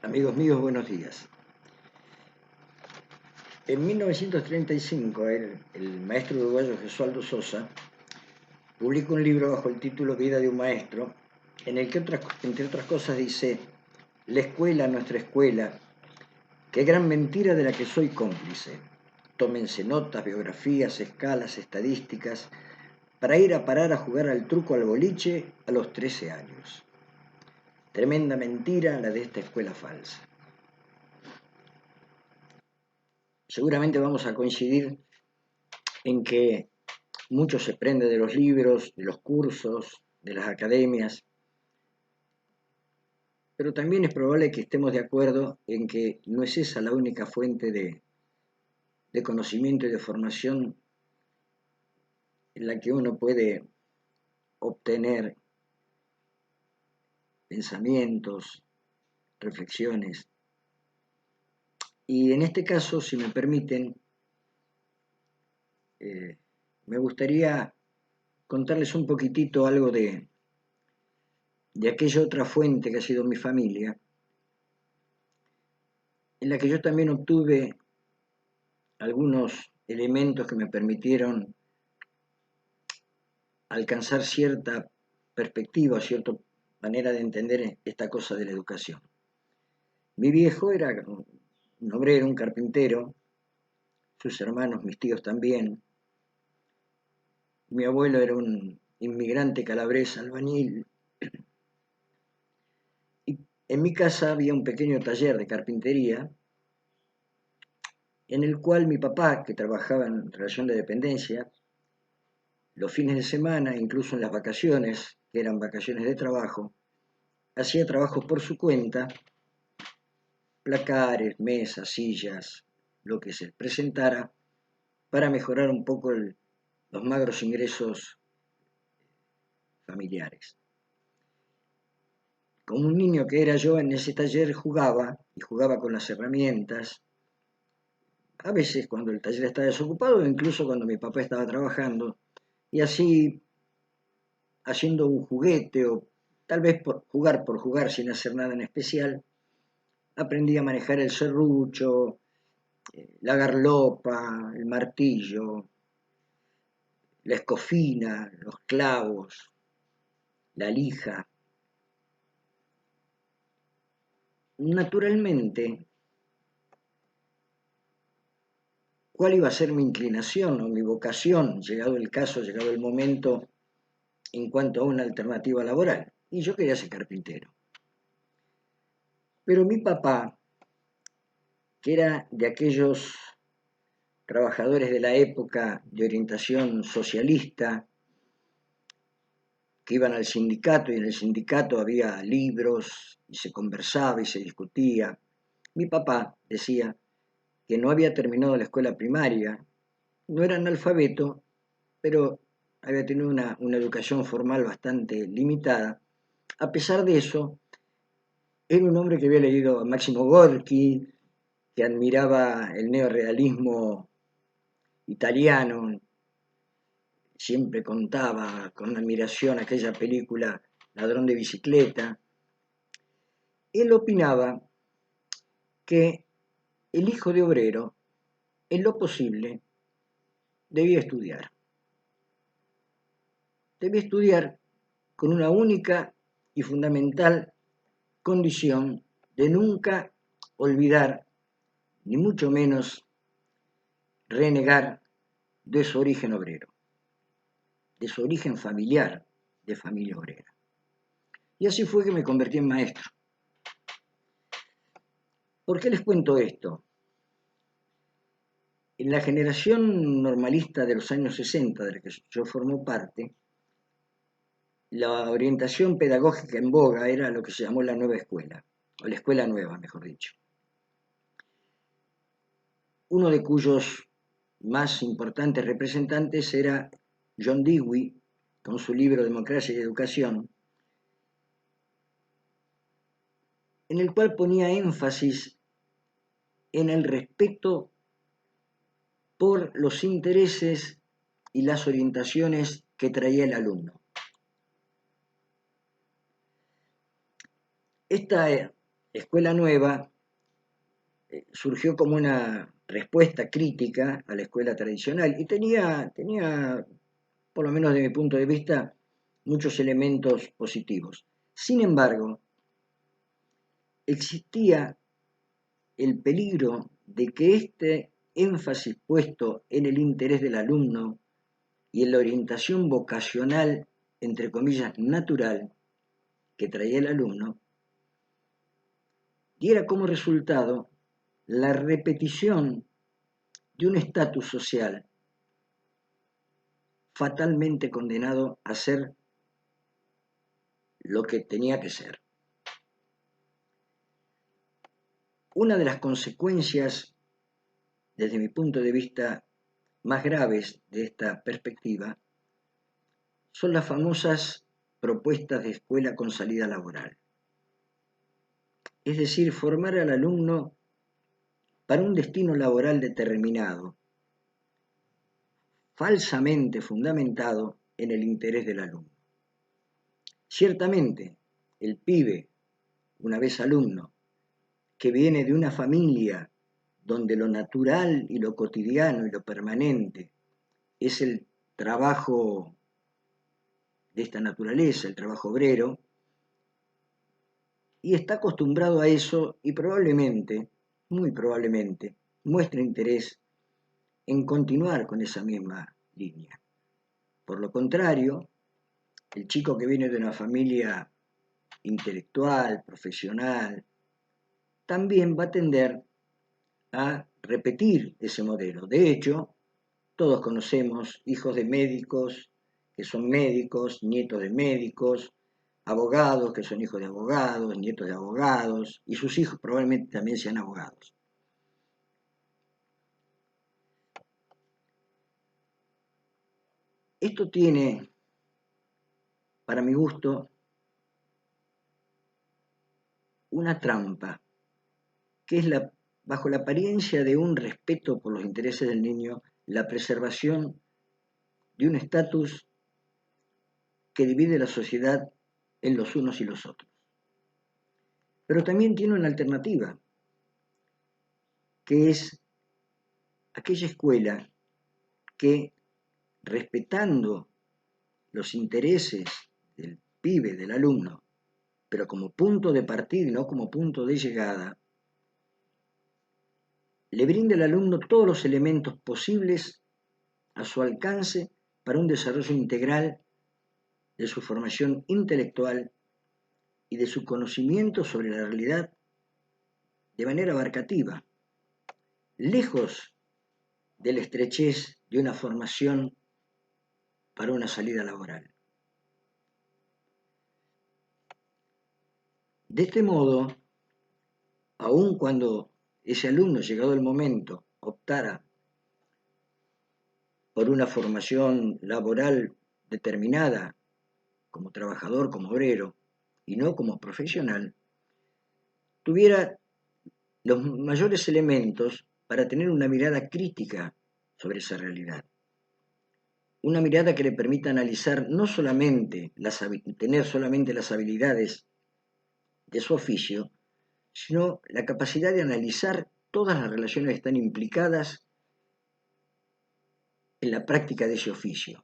Amigos míos, buenos días. En 1935, el maestro uruguayo Gesualdo Sosa publica un libro bajo el título Vida de un maestro, en el que, entre otras cosas, dice: la escuela, nuestra escuela, qué gran mentira de la que soy cómplice. Tómense notas, biografías, escalas, estadísticas, para ir a parar a jugar al truco al boliche a los 13 años. Tremenda mentira la de esta escuela falsa. Seguramente vamos a coincidir en que mucho se aprende de los libros, de los cursos, de las academias, pero también es probable que estemos de acuerdo en que no es esa la única fuente de conocimiento y de formación en la que uno puede obtener pensamientos, reflexiones. Y en este caso, si me permiten, me gustaría contarles un poquitito algo de aquella otra fuente que ha sido mi familia, en la que yo también obtuve algunos elementos que me permitieron alcanzar cierta perspectiva, cierta manera de entender esta cosa de la educación. Mi viejo era un obrero, un carpintero, sus hermanos, mis tíos también. Mi abuelo era un inmigrante calabrés albañil. Y en mi casa había un pequeño taller de carpintería en el cual mi papá, que trabajaba en relación de dependencia, los fines de semana, incluso en las vacaciones, que eran vacaciones de trabajo, hacía trabajos por su cuenta, placares, mesas, sillas, lo que se presentara, para mejorar un poco los magros ingresos familiares. Como un niño que era yo, en ese taller jugaba, y jugaba con las herramientas, a veces cuando el taller estaba desocupado, incluso cuando mi papá estaba trabajando, y así, haciendo un juguete, o tal vez por jugar sin hacer nada en especial, aprendí a manejar el serrucho, la garlopa, el martillo, la escofina, los clavos, la lija. Naturalmente, ¿cuál iba a ser mi inclinación o mi vocación, llegado el caso, llegado el momento, en cuanto a una alternativa laboral? Y yo quería ser carpintero. Pero mi papá, que era de aquellos trabajadores de la época de orientación socialista, que iban al sindicato y en el sindicato había libros y se conversaba y se discutía. Mi papá decía que no había terminado la escuela primaria, no era analfabeto, pero había tenido una educación formal bastante limitada. A pesar de eso, era un hombre que había leído a Máximo Gorki, que admiraba el neorrealismo italiano, siempre contaba con admiración aquella película Ladrón de bicicleta. Él opinaba que el hijo de obrero, en lo posible, debía estudiar. Debía estudiar con una única y fundamental condición de nunca olvidar, ni mucho menos renegar de su origen obrero, de su origen familiar, de familia obrera. Y así fue que me convertí en maestro. ¿Por qué les cuento esto? En la generación normalista de los años 60, de la que yo formo parte, la orientación pedagógica en boga era lo que se llamó la nueva escuela, o la escuela nueva, mejor dicho. Uno de cuyos más importantes representantes era John Dewey, con su libro Democracia y Educación, en el cual ponía énfasis en el respeto por los intereses y las orientaciones que traía el alumno. Esta escuela nueva surgió como una respuesta crítica a la escuela tradicional y tenía, por lo menos de mi punto de vista, muchos elementos positivos. Sin embargo, existía el peligro de que este énfasis puesto en el interés del alumno y en la orientación vocacional, entre comillas, natural, que traía el alumno, diera como resultado la repetición de un estatus social fatalmente condenado a ser lo que tenía que ser. Una de las consecuencias, desde mi punto de vista, más graves de esta perspectiva son las famosas propuestas de escuela con salida laboral. Es decir, formar al alumno para un destino laboral determinado, falsamente fundamentado en el interés del alumno. Ciertamente, el pibe, una vez alumno, que viene de una familia donde lo natural y lo cotidiano y lo permanente es el trabajo de esta naturaleza, el trabajo obrero, y está acostumbrado a eso y probablemente, muy probablemente, muestra interés en continuar con esa misma línea. Por lo contrario, el chico que viene de una familia intelectual, profesional, también va a tender a repetir ese modelo. De hecho, todos conocemos hijos de médicos que son médicos, nietos de médicos, abogados que son hijos de abogados, nietos de abogados, y sus hijos probablemente también sean abogados. Esto tiene, para mi gusto, una trampa, que es bajo la apariencia de un respeto por los intereses del niño, la preservación de un estatus que divide la sociedad en los unos y los otros. Pero también tiene una alternativa, que es aquella escuela que, respetando los intereses del pibe, del alumno, pero como punto de partida y no como punto de llegada, le brinda al alumno todos los elementos posibles a su alcance para un desarrollo integral de su formación intelectual y de su conocimiento sobre la realidad de manera abarcativa, lejos de la estrechez de una formación para una salida laboral. De este modo, aun cuando ese alumno, llegado el momento, optara por una formación laboral determinada, como trabajador, como obrero, y no como profesional, tuviera los mayores elementos para tener una mirada crítica sobre esa realidad. Una mirada que le permita analizar no solamente tener solamente las habilidades de su oficio, sino la capacidad de analizar todas las relaciones que están implicadas en la práctica de ese oficio.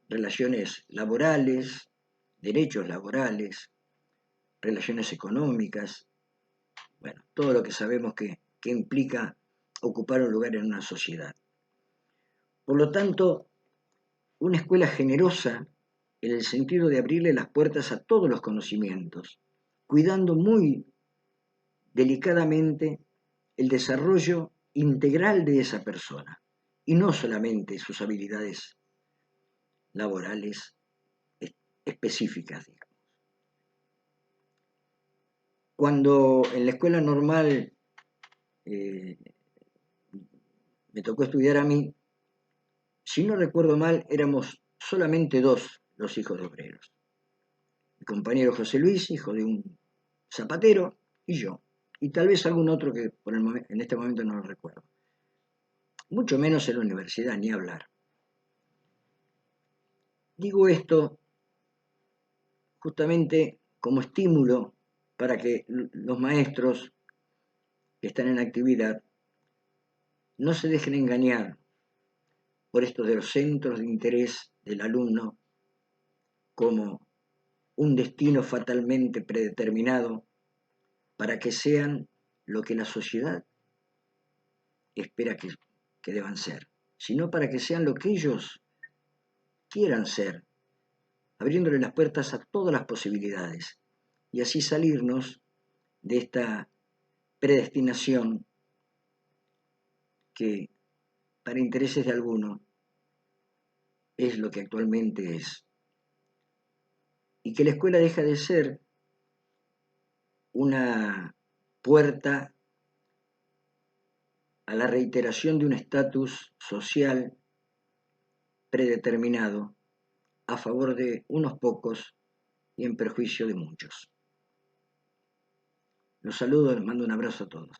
Relaciones laborales, derechos laborales, relaciones económicas, bueno, todo lo que sabemos que implica ocupar un lugar en una sociedad. Por lo tanto, una escuela generosa en el sentido de abrirle las puertas a todos los conocimientos, cuidando muy delicadamente el desarrollo integral de esa persona y no solamente sus habilidades laborales específicas, digamos. Cuando en la escuela normal eh, me tocó estudiar a mí, si no recuerdo mal, éramos solamente dos los hijos de obreros. Mi compañero José Luis, hijo de un zapatero, y yo. Y tal vez algún otro que en este momento no lo recuerdo. Mucho menos en la universidad, ni hablar. Digo esto justamente como estímulo para que los maestros que están en actividad no se dejen engañar por estos de los centros de interés del alumno como un destino fatalmente predeterminado para que sean lo que la sociedad espera que deban ser, sino para que sean lo que ellos quieran ser, abriéndole las puertas a todas las posibilidades y así salirnos de esta predestinación que para intereses de alguno es lo que actualmente es. Y que la escuela deja de ser una puerta a la reiteración de un estatus social predeterminado a favor de unos pocos y en perjuicio de muchos. Los saludo, les mando un abrazo a todos.